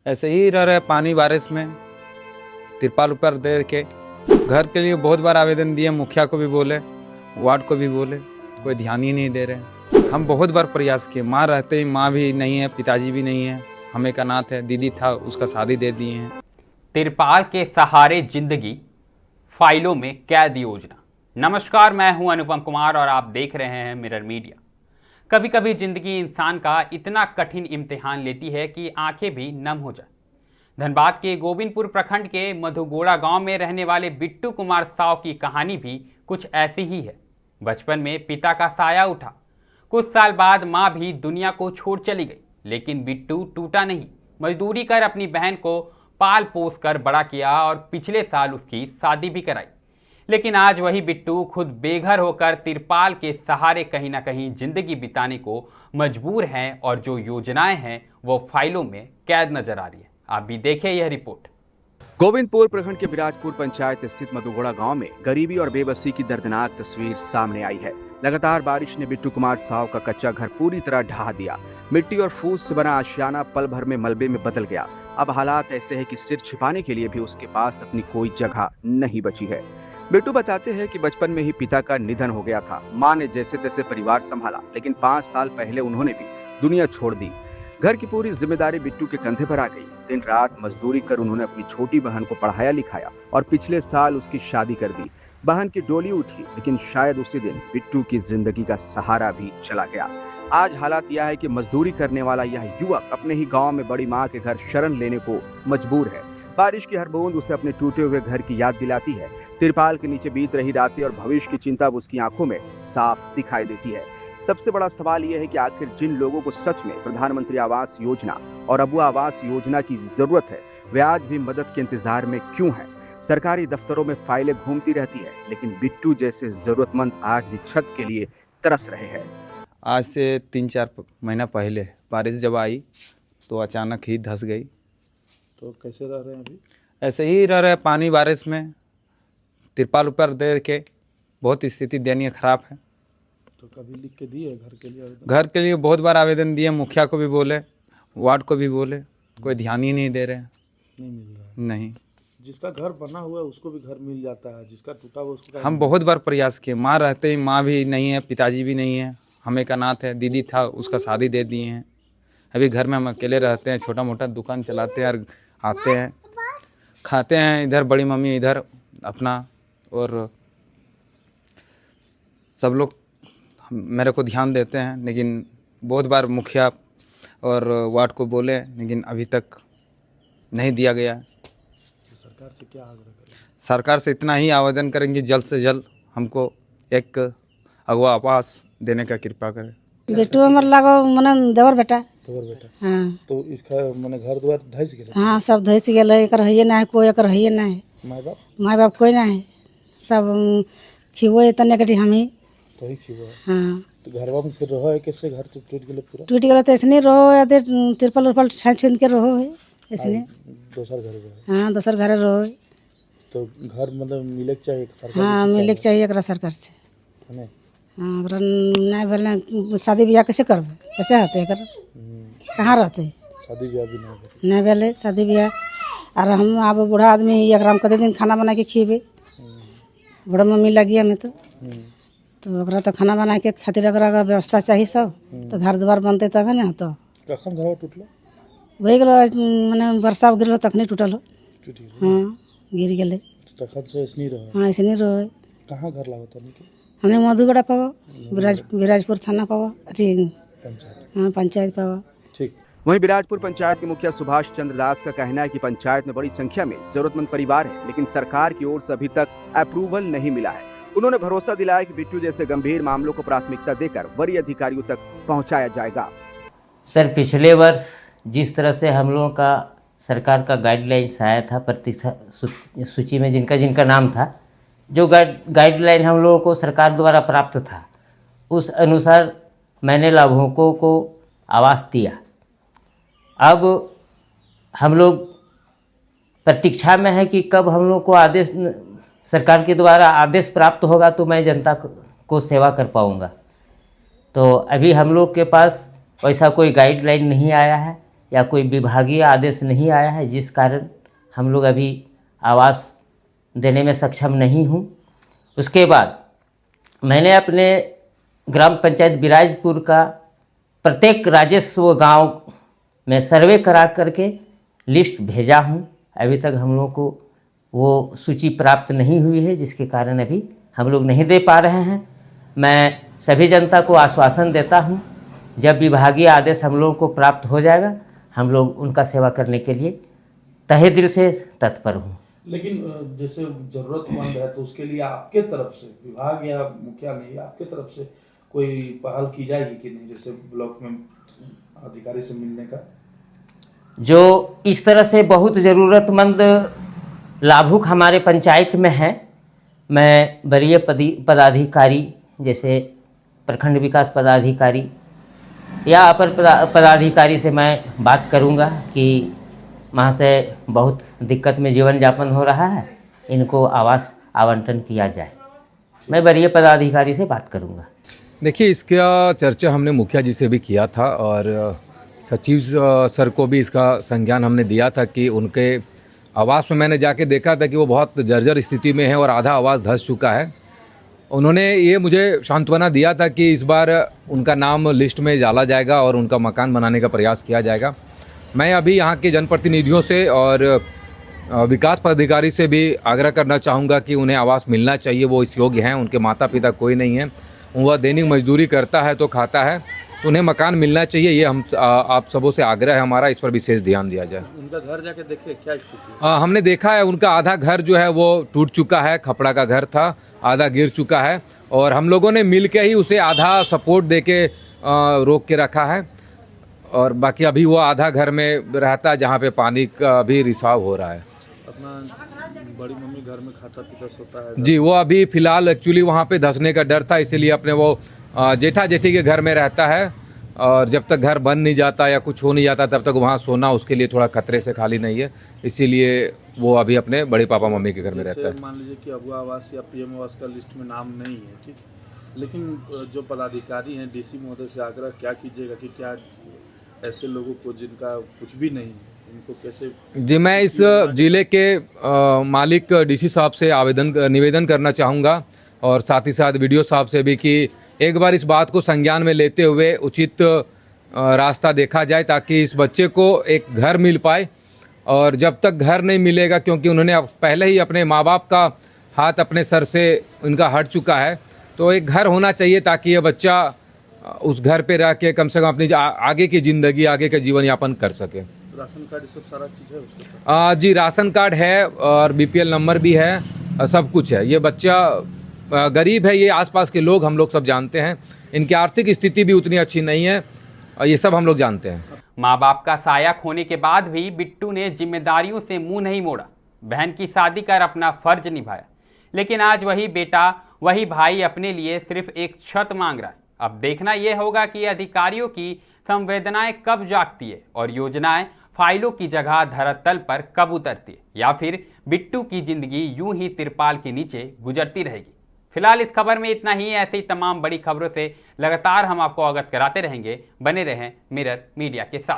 ऐसे ही रह रहे पानी बारिश में तिरपाल ऊपर दे के। घर के लिए बहुत बार आवेदन दिए, मुखिया को भी बोले, वार्ड को भी बोले, कोई ध्यान ही नहीं दे रहे। हम बहुत बार प्रयास किए, माँ रहते ही माँ भी नहीं है, पिताजी भी नहीं है, हम एक अनाथ है, दीदी था उसका शादी दे दिए हैं। तिरपाल के सहारे जिंदगी फाइलों में कैद योजना। नमस्कार, मैं हूं अनुपम कुमार और आप देख रहे हैं मिरर मीडिया। कभी कभी जिंदगी इंसान का इतना कठिन इम्तिहान लेती है कि आंखें भी नम हो जाए। धनबाद के गोविंदपुर प्रखंड के मधुगोड़ा गांव में रहने वाले बिट्टू कुमार साव की कहानी भी कुछ ऐसी ही है। बचपन में पिता का साया उठा, कुछ साल बाद मां भी दुनिया को छोड़ चली गई, लेकिन बिट्टू टूटा नहीं। मजदूरी कर अपनी बहन को पाल पोस कर बड़ा किया और पिछले साल उसकी शादी भी कराई। लेकिन आज वही बिट्टू खुद बेघर होकर तिरपाल के सहारे कहीं ना कहीं जिंदगी बिताने को मजबूर हैं और जो योजनाएं हैं वो फाइलों में कैद नजर आ रही है। आप भी देखिए यह रिपोर्ट। गोविंदपुर प्रखंड के विराजपुर पंचायत स्थित मधुगोड़ा गांव में गरीबी और बेबसी की दर्दनाक तस्वीर सामने आई है। लगातार बारिश ने बिट्टू कुमार साव का कच्चा घर पूरी तरह ढहा दिया। मिट्टी और फूस से बना आशियाना पल भर में मलबे में बदल गया। अब हालात ऐसे हैं कि सिर छिपाने के लिए भी उसके पास अपनी कोई जगह नहीं बची है। बिट्टू बताते हैं कि बचपन में ही पिता का निधन हो गया था। मां ने जैसे तैसे परिवार संभाला, लेकिन 5 साल पहले उन्होंने भी दुनिया छोड़ दी। घर की पूरी जिम्मेदारी बिट्टू के कंधे पर आ गई। दिन रात मजदूरी कर उन्होंने अपनी छोटी बहन को पढ़ाया लिखाया और पिछले साल उसकी शादी कर दी। बहन की डोली उठी, लेकिन शायद उसी दिन बिट्टू की जिंदगी का सहारा भी चला गया। आज हालात यह है कि मजदूरी करने वाला यह युवक अपने ही गांव में बड़ी मां के घर शरण लेने को मजबूर है। बारिश की हर बूंद उसे अपने टूटे हुए घर की याद दिलाती है। तिरपाल के नीचे बीत रही रातें और भविष्य की चिंता उसकी आंखों में साफ दिखाई देती है। सबसे बड़ा सवाल यह है कि आखिर जिन लोगों को सच में प्रधानमंत्री आवास योजना और अबू आवास योजना की जरूरत है, वे आज भी मदद के इंतजार में क्यों हैं? सरकारी दफ्तरों में फाइलें घूमती रहती है, लेकिन बिट्टू जैसे जरूरतमंद आज भी छत के लिए तरस रहे हैं। आज से 3-4 महीना पहले बारिश जब आई तो अचानक ही धंस गई। तो कैसे रह रहे हैं अभी? ऐसे ही रह रहे पानी बारिश में तिरपाल ऊपर दे के। बहुत स्थिति दयनीय खराब है। तो कभी लिख के दिए घर के लिए आवेदन? घर के लिए बहुत बार आवेदन दिए, मुखिया को भी बोले, वार्ड को भी बोले, कोई ध्यान ही नहीं दे रहे। नहीं मिल रहा है। नहीं, जिसका घर बना हुआ है उसको भी घर मिल जाता है, जिसका टूटा हुआ उसको हम बहुत बार प्रयास किए, माँ रहते ही माँ भी नहीं है, पिताजी भी नहीं है, हम एक अनाथ है, दीदी था उसका शादी दे दिए हैं। अभी घर में हम अकेले रहते हैं, छोटा मोटा दुकान चलाते हैं और आते हैं, खाते हैं। इधर बड़ी मम्मी इधर अपना, और सब लोग मेरे को ध्यान देते हैं, लेकिन बहुत बार मुखिया और वार्ड को बोले, लेकिन अभी तक नहीं दिया गया। तो सरकार से क्या आग्रह करें? सरकार से इतना ही आवेदन करेंगे, जल्द से जल्द हमको एक अगवा आवास देने का कृपा करें। बिट्टू हमर लागो मने देवर बेटा। हाँ, तो इसका मने घर द्वार धस गेल? हाँ, सब धस गेल। एकर हइये ना है, कोई एकर हइये ना है। माय बाप कोई ना है, सब खिबो तने कटी हमी तो ही खिबो। हाँ, तो घरवा में फिर रहो है कैसे? घर तो टूट गेल पूरा? टूट गेल तो ऐसने रहो, या तिरपल उरपल छान के रहो है ऐसने। दोसर घर रहो? हाँ, दोसर घर रहो। तो घर मतलब मिले के चाहिए सरकार? हाँ, मिले के चाहिए एकरा सरकार से। है हाँ, ओकरा नहीं भेल ना, शादी ब्याह कैसे करबे? कैसे होते एकर? कहाँ रहते? शादी ब्याह भी नहीं भेले शादी ब्याह। और हम अब बूढ़ा आदमी एकरा हम कते दिन खाना बना के खिएबे? बड़ा मम्मी लगी हमें तो ओकरा तो खाना बना के खातिर ओकरा का व्यवस्था चाहिए सब। तो घर द्वार बनते तब है ना। तो कखन घर टूटलो? वही गेलो माने वर्षा गेलो तखने टूटल हो। टूट गेल? हाँ, गिर गेले। तखन से ऐसनी रहो? हाँ, ऐसने रहो। कहाँ घर लागत है? हमने मधुगोड़ा पावा, विराजपुर थाना पावा, अथी पंचायत। हाँ, पंचायत पावा। ठीक। वहीं विराजपुर पंचायत के मुखिया सुभाष चंद्र दास का कहना है कि पंचायत में बड़ी संख्या में जरूरतमंद परिवार है, लेकिन सरकार की ओर से अभी तक अप्रूवल नहीं मिला है। उन्होंने भरोसा दिलाया कि बिट्टू जैसे गंभीर मामलों को प्राथमिकता देकर वरीय अधिकारियों तक पहुंचाया जाएगा। सर, पिछले वर्ष जिस तरह से हम लोगों का सरकार का गाइडलाइंस आया था, प्रतिशत सूची में जिनका जिनका नाम था, जो गाइडलाइन हम लोगों को सरकार द्वारा प्राप्त था, उस अनुसार मैंने लाभुकों को आवास दिया। अब हम लोग प्रतीक्षा में है कि कब हम लोग को आदेश, सरकार के द्वारा आदेश प्राप्त होगा तो मैं जनता को सेवा कर पाऊँगा। तो अभी हम लोग के पास वैसा कोई गाइडलाइन नहीं आया है, या कोई विभागीय आदेश नहीं आया है, जिस कारण हम लोग अभी आवास देने में सक्षम नहीं हूँ। उसके बाद मैंने अपने ग्राम पंचायत बिराजपुर का प्रत्येक राजस्व गांव में सर्वे करा करके लिस्ट भेजा हूँ। अभी तक हम लोग को वो सूची प्राप्त नहीं हुई है, जिसके कारण अभी हम लोग नहीं दे पा रहे हैं। मैं सभी जनता को आश्वासन देता हूँ, जब विभागीय आदेश हम लोगों को प्राप्त हो जाएगा, हम लोग उनका सेवा करने के लिए तहे दिल से तत्पर हूँ। लेकिन जैसे जरूरतमंद है तो उसके लिए आपके तरफ से, विभाग या मुख्यालय आपके तरफ से कोई पहल की जाएगी कि नहीं, जैसे ब्लॉक में अधिकारी से मिलने का? जो इस तरह से बहुत ज़रूरतमंद लाभुक हमारे पंचायत में हैं, मैं वरीय पदाधिकारी जैसे प्रखंड विकास पदाधिकारी या अपर पदाधिकारी से मैं बात करूंगा कि वहाँ से बहुत दिक्कत में जीवन यापन हो रहा है, इनको आवास आवंटन किया जाए। मैं वरीय पदाधिकारी से बात करूंगा। देखिए, इसका चर्चा हमने मुखिया जी से भी किया था और सचिव सर को भी इसका संज्ञान हमने दिया था कि उनके आवास में मैंने जाके देखा था कि वो बहुत जर्जर स्थिति में है और आधा आवास धंस चुका है। उन्होंने ये मुझे सांत्वना दिया था कि इस बार उनका नाम लिस्ट में डाला जाएगा और उनका मकान बनाने का प्रयास किया जाएगा। मैं अभी यहाँ के जनप्रतिनिधियों से और विकास पदाधिकारी से भी आग्रह करना चाहूँगा कि उन्हें आवास मिलना चाहिए। वो इस योग्य हैं, उनके माता पिता कोई नहीं है, वह दैनिक मजदूरी करता है तो खाता है, तो उन्हें मकान मिलना चाहिए। ये हम आप सबों से आग्रह है हमारा, इस पर विशेष ध्यान दिया जाए। उनका घर जाके देखे क्या स्थिति है? हमने देखा है उनका आधा घर जो है वो टूट चुका है, खपड़ा का घर था, आधा गिर चुका है और हम लोगों ने मिल के ही उसे आधा सपोर्ट दे के रोक के रखा है और बाकी अभी वो आधा घर में रहता है जहाँ पे पानी का भी रिसाव हो रहा है। अपना बड़ी मम्मी घर में खाता पीता सोता है जी, वो अभी फिलहाल एक्चुअली वहाँ पे धंसने का डर था, इसीलिए अपने वो जेठा जेठी के घर में रहता है और जब तक घर बन नहीं जाता या कुछ हो नहीं जाता तब तक वहाँ सोना उसके लिए थोड़ा खतरे से खाली नहीं है, इसीलिए वो अभी अपने बड़े पापा मम्मी के घर में रहता है। मान लीजिए कि अबुआ आवास या पीएम आवास का लिस्ट में नाम नहीं है, ठीक, लेकिन जो पदाधिकारी हैं डीसी महोदय से आग्रह क्या कीजिएगा कि क्या ऐसे लोगों को जिनका कुछ भी नहीं है इनको कैसे? जी, मैं इस जिले के मालिक डीसी साहब से निवेदन करना चाहूँगा और साथ ही साथ वीडियो साहब से भी कि एक बार इस बात को संज्ञान में लेते हुए उचित रास्ता देखा जाए ताकि इस बच्चे को एक घर मिल पाए। और जब तक घर नहीं मिलेगा, क्योंकि उन्होंने पहले ही अपने माँ बाप का हाथ अपने सर से उनका हट चुका है, तो एक घर होना चाहिए ताकि ये बच्चा उस घर पे रह के कम से कम अपनी आगे की ज़िंदगी, आगे का जीवन यापन कर सके। राशन कार्ड सब सारा चीज़ है उसके? जी, राशन कार्ड है और बीपीएल नंबर भी है, सब कुछ है। ये बच्चा गरीब है, ये आसपास के लोग हम लोग सब जानते हैं, इनकी आर्थिक स्थिति भी उतनी अच्छी नहीं है, ये सब हम लोग जानते हैं। माँ बाप का साया खोने के बाद भी बिट्टू ने जिम्मेदारियों से मुंह नहीं मोड़ा, बहन की शादी कर अपना फर्ज निभाया। लेकिन आज वही बेटा, वही भाई अपने लिए सिर्फ एक छत मांग रहा है। अब देखना यह होगा कि अधिकारियों की संवेदनाएं कब जागती है और योजनाएं फाइलों की जगह धरातल पर कब उतरती है, या फिर बिट्टू की जिंदगी यूं ही तिरपाल के नीचे गुजरती रहेगी। फिलहाल इस खबर में इतना ही। ऐसे ही तमाम बड़ी खबरों से लगातार हम आपको अवगत कराते रहेंगे। बने रहें मिरर मीडिया के साथ।